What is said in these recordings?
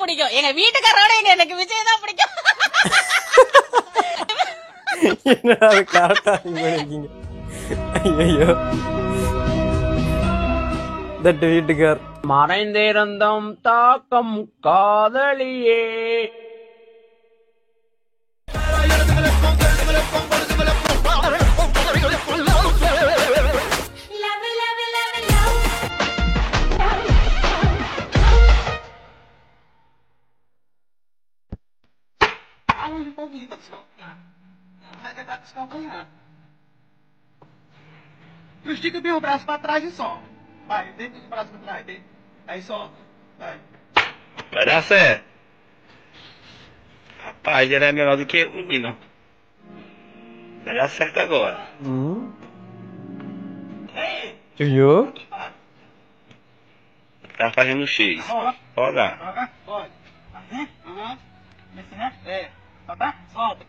பிடிக்கும். எங்க வீட்டுக்காரோட எனக்கு விஜய் தான் பிடிக்கும். என்னடா அது கரெக்டா இருக்கீங்க. ஐயோ தட்டு வீட்டுக்கார். மறைந்திருந்தும் தாக்கம் காதலியே. Estica bem o braço pra trás e só. Vai, deita o braço pra trás, deita. Aí só. Vai. Vai dar certo. Rapaz, ele é melhor do que o menino. Vai dar certo agora. ஐயோ Tá fazendo X. Roda. Pode. Esse, né? É. Solta. Solta.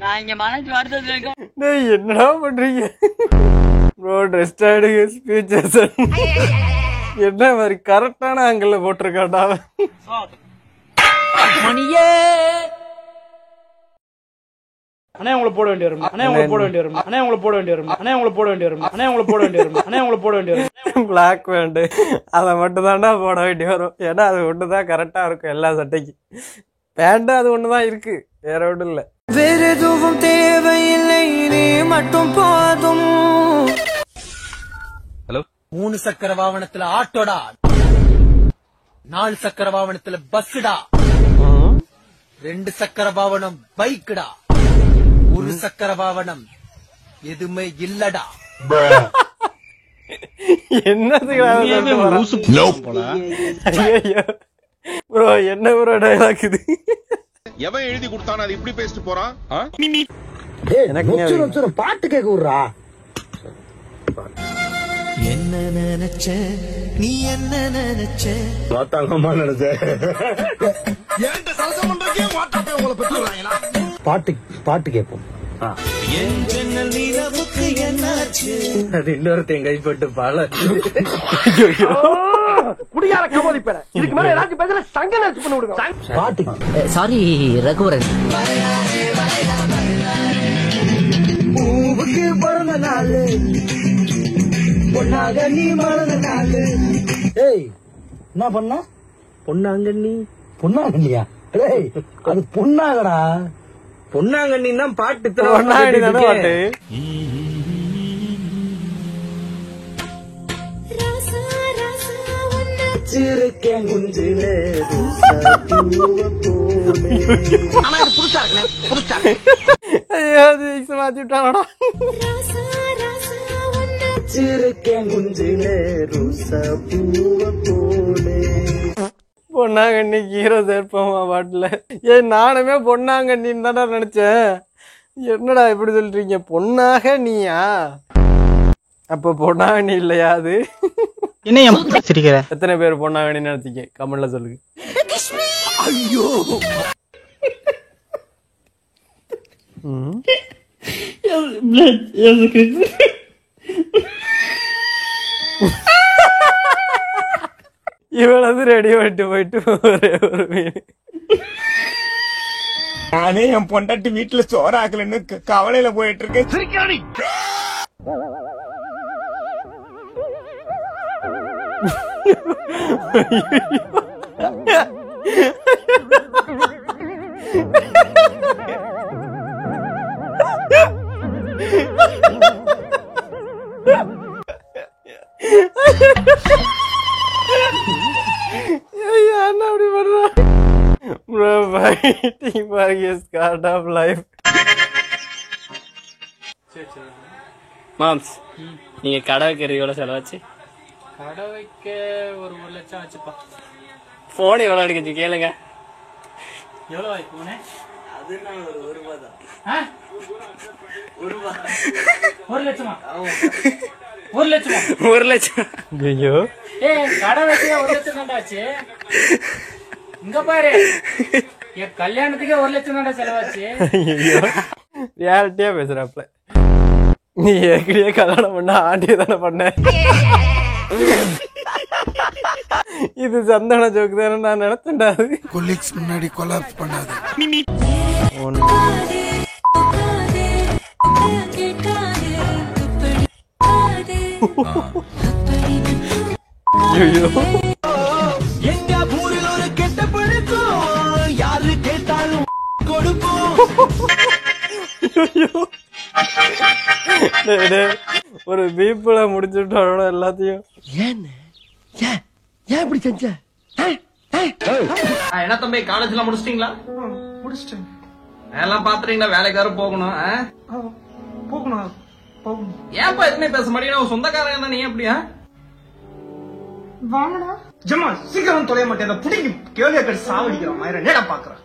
நான் இங்க மனசு வருது. என்னடா பண்றீங்க bro? Dress ஆடுங்க speeches என்ன மாதிரி கரெக்டான ஆங்கிள் போட்டிருக்காண்டா மணியே. அண்ணே உங்களை போட வேண்டிய வரும். அண்ணே உங்களை போட வேண்டிய வரும். அண்ணே உங்களை போட வேண்டிய வரும். அண்ணே உங்களை போட வேண்டிய வரும். அண்ணே உங்களை போட வேண்டிய வரும். அண்ணே உங்களை போட வேண்டிய வரும். பிளாக் பேண்ட் அதை மட்டும் தாண்டா போட வேண்டி வரும். ஏன்னா அது ஒன்று தான் கரெக்டாக இருக்கும் எல்லா சட்டைக்கு. பேண்ட் அது ஒன்று தான் இருக்கு, வேற ஒன்றும் இல்லை. வேற எதுவும் தேவையில்லை, நீ மட்டும் போதும். ஹலோ, 3 சக்கர வாகனத்துல ஆட்டோடா, 4 சக்கர வாகனத்துல பஸ்டா, 2 சக்கர வாகனம் பைக்குடா, 1 சக்கர வாகனம் எதுவுமே இல்லடா. என்னதுக்கு ப்ரோ? என்ன ப்ரோ டயலாக் இது? எவன் எழுதி கொடுத்தானே அது இப்படி பேசிட்டு போறான்? எனக்கு பாட்டு கேட்க விடுறா. என்ன நினைச்ச நீ, என்ன நினைச்ச பார்த்தாங்கம்மா நினைச்ச பாட்டு கேட்போம். என் ஜன்னல் நிலவுக்கு என்னாச்சு, அது இன்னொருத்தையும் கைப்பட்டு பால குடியார கபோதி பேர. இதுக்கு மேல ஏதாச்சும் பேசல சங்க நினைச்சு பண்ணி விடுங்க. பாட்டு. சாரி ரகுவரன். பூவுக்கு பிறந்த நாள், பொன்னாக நீ மறந்த நாள். ஏய் என்ன பண்ண? பொன்னாங்கண்ணி. பொன்னாங்கண்ணியா? ஏய் அது பொன்னாகடா. பொன்னாங்கண்ணி தான் பாட்டு. பொன்னாங்கண்ணி தானே பாட்டு. சிறுக்கேன் குஞ்சிலே ஐயோ மாத்தி விட்டாங்கடா. சிறுக்கேன் குஞ்சிலே ரோசா பூவ போலே. பொன்னாங்கண்ணிக்கு ஹீரோ சேர்ப்போமா பாட்டுல? ஏன் நானுமே பொன்னாங்கண்ணின்னு தானே நினைச்சேன். என்னடா இப்படி சொல்றீங்க? பொன்னாக நீயா? அப்ப பொன்னாங்கண்ணி இல்லையா அது? என்ன சிரிக்கிற? எத்தனை பேர் பொன்னாங்கண்ணி நினைச்சீங்க? கமெண்ட்ல சொல்லுங்க. ஐயோ இவ்வளவு ரெடி பண்ணிட்டு போயிட்டு ஒரே ஒரு மீன். நானே என் பொண்டாட்டி வீட்டுல சோறாக்கலன்னு கவலையில போயிட்டு இருக்கேன். அப்படி பண்றா bro, fighting for his card of life. Moms, நீங்க கடை வைக்கிறது எவ்வளவு செலவாச்சு? கடை வைக்க ஒரு 1 லட்சம் ஆச்சுப்பா. போன் எவ்வளவு அடிக்கச்சு கேளுங்க. எவ்வளவு ஆயி போனே? அது நான் ஒரு ரூபாய் தான். 1 லட்சமா? 1 லட்சமா? 1 லட்சம். ஐயோ, கடை வைக்க 1 லட்சம் தான்டா ஆச்சு. இங்க பாரு, என் கல்யாணத்துக்கே 1 லட்சம் தான்டா செலவாச்சு. ஐயோ ரியாலிட்டியா பேசுறாப்ல. நீ ஏற்கனவே கல்யாணம் பண்ண ஆண்டியை தானே பண்ண. இது சந்தான ஜோக்கு தானே நான் நினைச்சேன்டா. அது கொலீக்ஸ் முன்னாடி கொலாப்ஸ் பண்ணாது. ஐயோ எங்க ஊரில் ஒரு கெட்ட பழக்கம் யாரு கேட்டாலும் கொடுப்போம். டேய், டேய், ஒரு பீப்புல முடிச்சுட்டோட எல்லாத்தையும். ஏன் இப்படி செஞ்ச? என்ன தம்பி காலேஜ் எல்லாம் முடிச்சிட்டீங்களா? முடிச்சிட்டேன். எல்லாம் பாத்துறீங்களா? வேலைக்கு வேற போகணும். போகணும். ஏன்ப்பா எதுவுமே பேச மாட்டேங்க? சொந்தக்காரங்க நீ எப்படியா? வாங்கடா ஜம்மா சீக்கிரம் தொலைய மாட்டேன். புடிங்கி கேள்வியை கட்டி சாவடிக்கிறோம். மயிர நேடா பாக்குறேன்.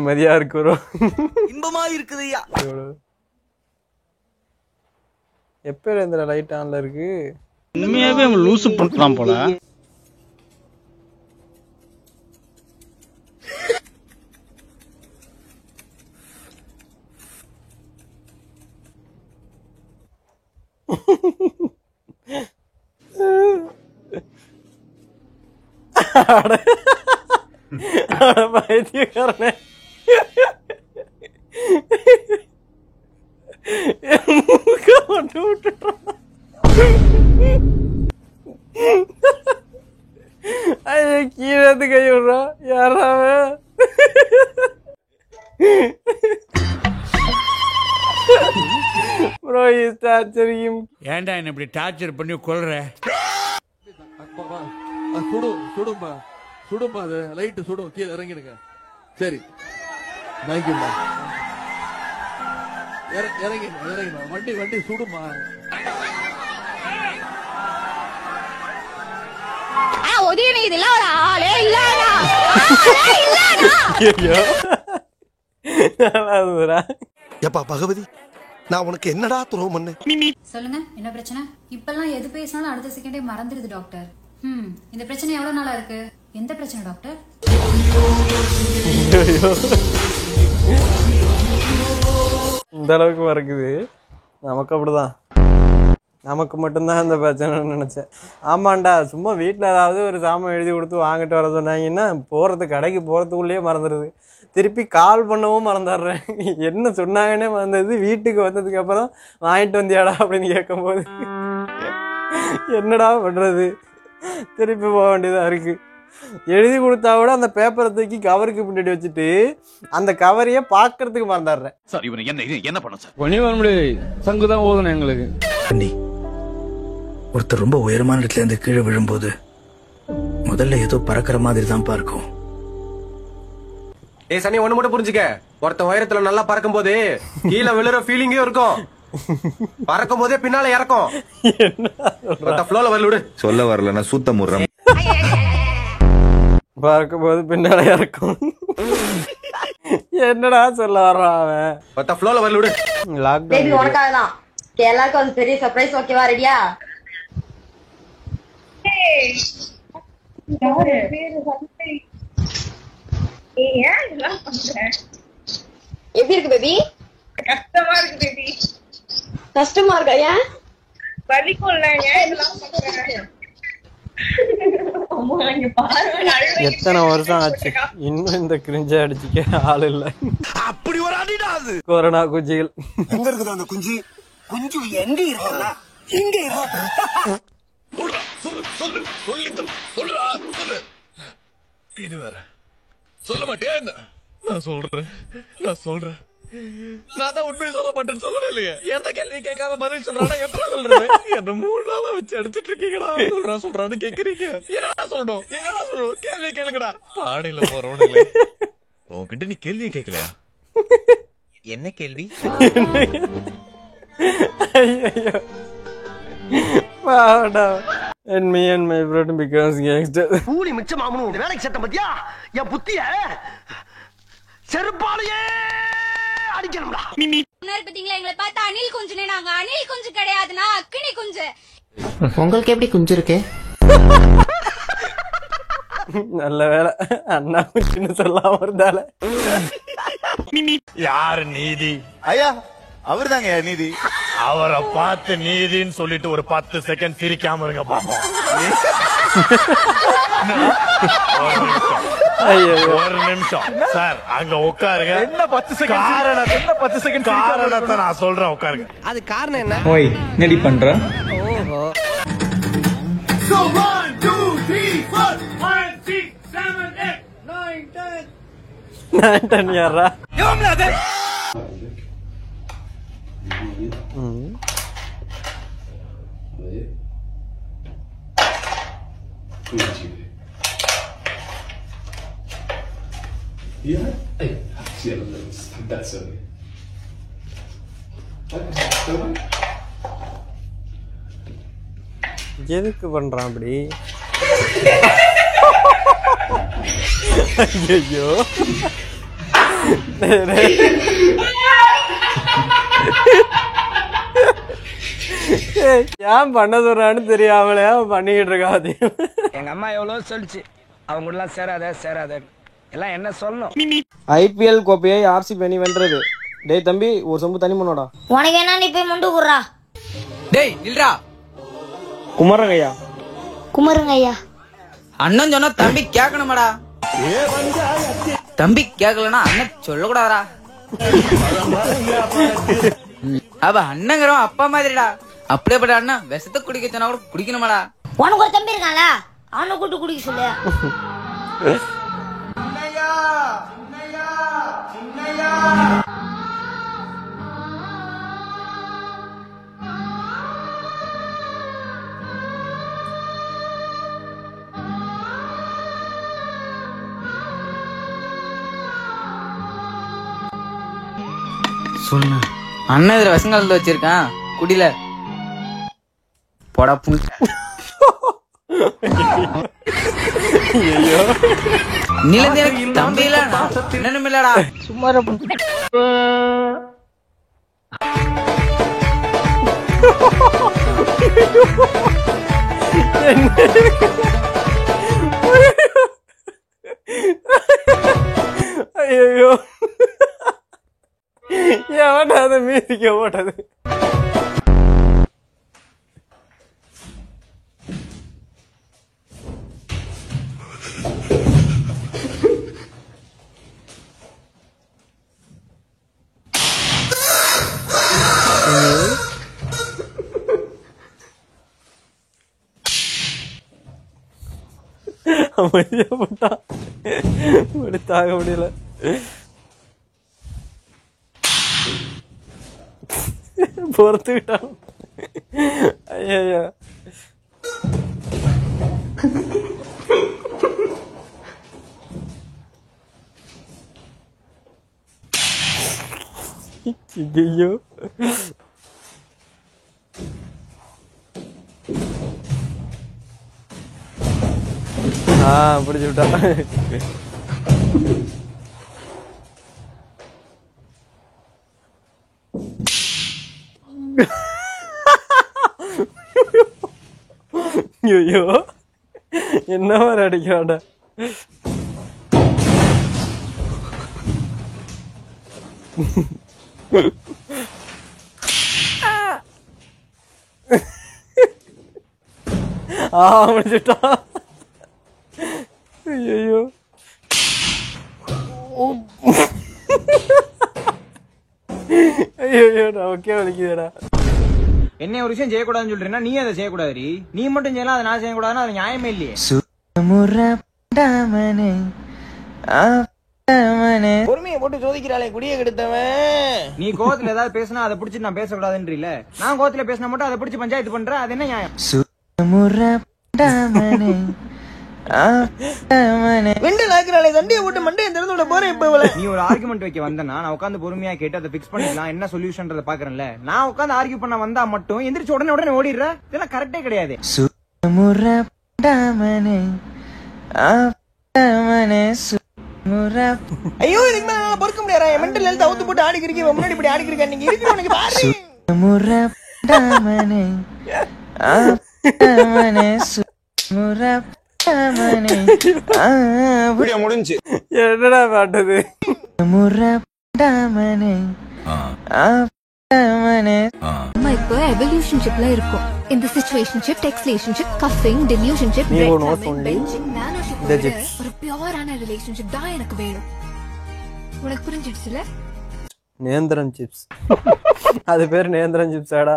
மதியா இருக்கிறோம். இன்பமா இருக்குதுயா. எப்ப இந்த லைட் ஆன்ல இருக்கு? உண்மையாவே அவன் லூசு பண்றான் போல. பைத்தியக்காரனே. கீழே கை விடுறா யாராவ? Bro is torturing. ஏன்டா என்ன இப்படி டார்ச்சர் பண்ணி கொல்ற? சுடுமா அது லைட் சுடும். கீழே இறங்கிடுங்க. சரி தேங்க்யூமா. இறங்கிடுமா. வண்டி சுடுமா. எப்பா பகவதி நான் உனக்கு என்னடா துரோகம் பண்ணேன்? சொல்லுங்க என்ன பிரச்சனை? இப்பெல்லாம் எது பேசினாலும் அடுத்த செகண்டே மறந்துடுது டாக்டர். இந்த பிரச்சனை எவ்வளவு நாளா இருக்கு? எந்த பிரச்சனை டாக்டர்? இந்த அளவுக்கு மறக்குது. நமக்கு அப்படிதான். நமக்கு மட்டும்தான் இந்த பிரச்சனைன்னு நினைச்சேன். ஆமாண்டா சும்மா வீட்டில் ஏதாவது ஒரு சாமான் எழுதி கொடுத்து வாங்கிட்டு வர சொன்னாங்கன்னா கடைக்கு போகிறதுக்குள்ளேயே மறந்துடுது. திருப்பி கால் பண்ணவும் மறந்துடுறேன். என்ன சொன்னாங்கன்னே மறந்தது. வீட்டுக்கு வந்ததுக்கு அப்புறம் வாங்கிட்டு வந்தியாடா அப்படின்னு கேட்கும்போது என்னடா பண்ணுறது? திருப்பி போக வேண்டியதாக இருக்குது. எழுதி கொடுத்தா கூட அந்த பேப்பரை தூக்கி கவருக்கு பின்னாடி வச்சுட்டு அந்த கவரையே பார்க்கறதுக்கு மறந்துடுறேன். சார் இவன் என்ன பண்ண சார்? பண்ணி வர முடியாது. சங்கு தான் ஓதணும் எங்களுக்கு. ஒருத்தர் ரொம்ப உயரமான இடத்துல இருந்து கீழே விழும்போது முதல்ல ஏதோ பறக்கிற மாதிரி தான் பார்க்கும். ஏய் சனி ஒண்ணு மட்டும் புரிஞ்சுக்க. ஒருத்த உயரத்துல நல்லா பறக்கும் போது கீழே விழுற ஃபீலிங்கே இருக்கும். பறக்கும் போதே பின்னால இறக்கும். ஃப்ளோல வரல விடு. சொல்ல வரலன்னா சூத்த முறேன். பறக்கும் போது பின்னால இறக்கும். என்னடா சொல்ல வர்றான் அவன்? ஒருத்த ஃப்ளோல வரல விடு. பேபி உனக்காக தான். எல்லாருக்கும் ஒரு பெரிய சர்ப்ரைஸ். ஓகேவா? ரெடியா? எப்படி இருக்கு பேபி? கஷ்டமா இருக்கு பேபி. கஷ்டமா இருக்கா? ஏன்? வலிக்கும்ல. ஏன் இதெல்லாம் பண்றீங்க? எத்தனை வருஷம் ஆச்சு இன்னும் இந்த கிரிஞ்ச அடிச்சுக்க ஆள் இல்ல. அப்படி ஒரு அடிடா அது. கொரோனா குஞ்சுகள் எங்க இருக்குது அந்த குஞ்சு? குஞ்சு எங்க இருக்குல்ல? எங்க இருக்கு? இது வேற சொல்ல மாட்டேன். நான் சொல்றேன். நான் தான் உண்மையை சொல்ல மாட்டேன்னு சொல்லல இல்லையே. எந்த கேள்வி கேட்காம பதில் சொல்றானா எப்படி சொல்றது? என்ன 3 நாளா வச்சு எடுத்துட்டு இருக்கீங்கடா. சொல்றான்னு கேக்குறீங்க. என்ன சொல்லணும்? கேள்வி கேளுங்கடா. பாடையில போறவனுங்களே உன்கிட்ட நீ கேள்வியை கேட்கலையா? என்ன கேள்வி? ஐயோ பாடா. And me and my brother becomes gangster. கூலி மிச்சம் ஆகணும். இந்த வேலைக்கு சட்டம் பத்தியா? என் புத்திய செருப்பாலையே அடிக்கணும்டா. பாத்தீங்களா எங்களை பார்த்தா அணில் குஞ்சுனே. நாங்க அணில் குஞ்சு கிடையாதுனா அக்கினி குஞ்சு. உங்களுக்கு எப்படி குஞ்சு இருக்கு? நல்ல வேலை அண்ணா குஞ்சுன்னு சொல்லாம இருந்தால. யாரு நீதி? ஐயா அவர்தாங்க நீதி. அவரை பார்த்து நீதின்னு சொல்லிட்டு ஒரு 10 செகண்ட் சிரிக்காம இருங்க பாப்போம். ஒரு நிமிஷம் சார், அங்க உட்காருங்க. என்ன 10 செகண்ட் காரணத்தை நான் சொல்றேன், உட்காருங்க. அது காரணம் என்ன? ஓய் என்னடி பண்ற? ஓஹோ. So 1 2 3 4 5 6 7 8 9 10 9 யாரா? எதுக்கு பண்றான் அப்படி? ஐயோ ஏன் பண்ண சொல்றான்னு தெரியாமலே பண்ணிக்கிட்டு இருக்காது. எங்க அம்மா எவ்வளவு சொல்லிச்சு, அவங்க எல்லாம் சேராத எல்லாம் என்ன சொல்லணும். IPL கோப்பையை RCB அணி வென்றது. டேய் தம்பி, ஒரு சொம்பு தண்ணி மண்ணோடா. உனக்கு என்ன, நீ போய் முண்டு குடுறா. டேய் நில்றா. குமரங்கய்யா. குமருங்கய்யா. அண்ணன் சொன்னா தம்பி கேட்கணுமாடா. தம்பி கேட்கலன்னா அண்ணன் சொல்லக்கூடாதா. அவ அண்ணங்கிறவன் அப்பா மாதிரிடா. அப்படியேப்பட்ட அண்ணன் விஷத்தை குடிக்க சொன்னா கூட குடிக்கணுமாடா. உனக்கு ஒரு தம்பி இருக்கான்ல, அவனை கூட்டு குடிக்க சொல்லு. சொல்லு. அண்ணன் இதுல விஷங்காலத்துல வச்சிருக்கான், குடில போடா புல். நிலந்து எனக்கு தம்பி இல்ல என்னன்னு இல்லடா. சும்மா ஐயோ எவன்டா அதை மீதிக்க போட்டது? அமைதியா போட்டா தாங்க முடியல. பொறுத்துக்கிட்டான். ஐயா ஐயோ பிடிச்சு விட்டா. ஐயோ என்ன மாதிரி அடிக்கிறாடா. முடிச்சுட்டா. ஐயோ ஐயோ நமக்கே வலிக்குதுடா. என்ன ஒரு விஷயம் செய்யக்கூடாதுன்னு சொல்றேன்னா நீ அதை செய்யக்கூடாது. நீ மட்டும் செய்யலாம், அதை நான் செய்யக்கூடாதுன்னா அது நியாயமே இல்லையே. பொறுமையை போட்டு சோதிக்கிறாளே குடிய கெடுத்தவன். நீ கோவத்துல ஏதாவது பேசினா அதை பிடிச்சி நான் பேசக்கூடாதுன்றீல, நான் கோவத்துல பேசினா மட்டும் அதை பிடிச்சி பஞ்சாயத்து பண்ற, அது என்ன நியாயம்? நீ ஒரு ஆர்குமெண்ட் வைக்க வந்தனா நான் உட்காந்து பொறுமையா கேட்டு அதை பிக்ஸ் பண்ணிக்கலாம், என்ன சொல்யூஷன்றத பாக்குறேன்ல. நான் உட்காந்து ஆர்கியூ பண்ண வந்தா மட்டும் எந்திரிச்சு உடனே ஓடிடுற, இதெல்லாம் கரெக்டே கிடையாது. ஐயோ இதுக்கு மேல என்னால பொறுக்க முடியாது. என் மென்டல் ஹெல்த் அவுத்து போட்டு ஆடிக்கிறீங்க, முன்னாடி இப்படி ஆடிக்கிறீங்க. நீங்க இருக்கிறவனுக்கு பாரு. முடிஞ்சு என்னடா பாட்டது? நம்ம இப்போ எவல்யூஷன்ஷிப்ல இருக்கோம். இந்த சிச்சுவேஷன்ஷிப், டெக்ஸ்லேஷன்ஷிப், கஃபிங், டெலியூஷன்ஷிப், ஒரு பியூரான ரிலேஷன்ஷிப் தான் எனக்கு வேணும். உனக்கு புரிஞ்சிடுச்சுல? நேந்திரன் சிப்ஸ். அது பேர் நேந்திரன் சிப்ஸாடா?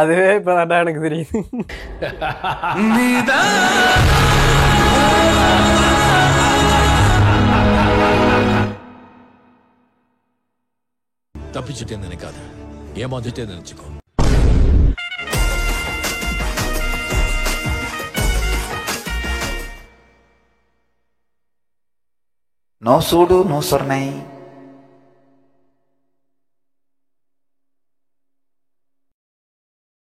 அதுவே இப்பதான்டா எனக்கு தெரியுது. தப்பிச்சுட்டே நினைக்காத, ஏமாந்துட்டே நினைச்சுக்கோ. No sudu, no sornai.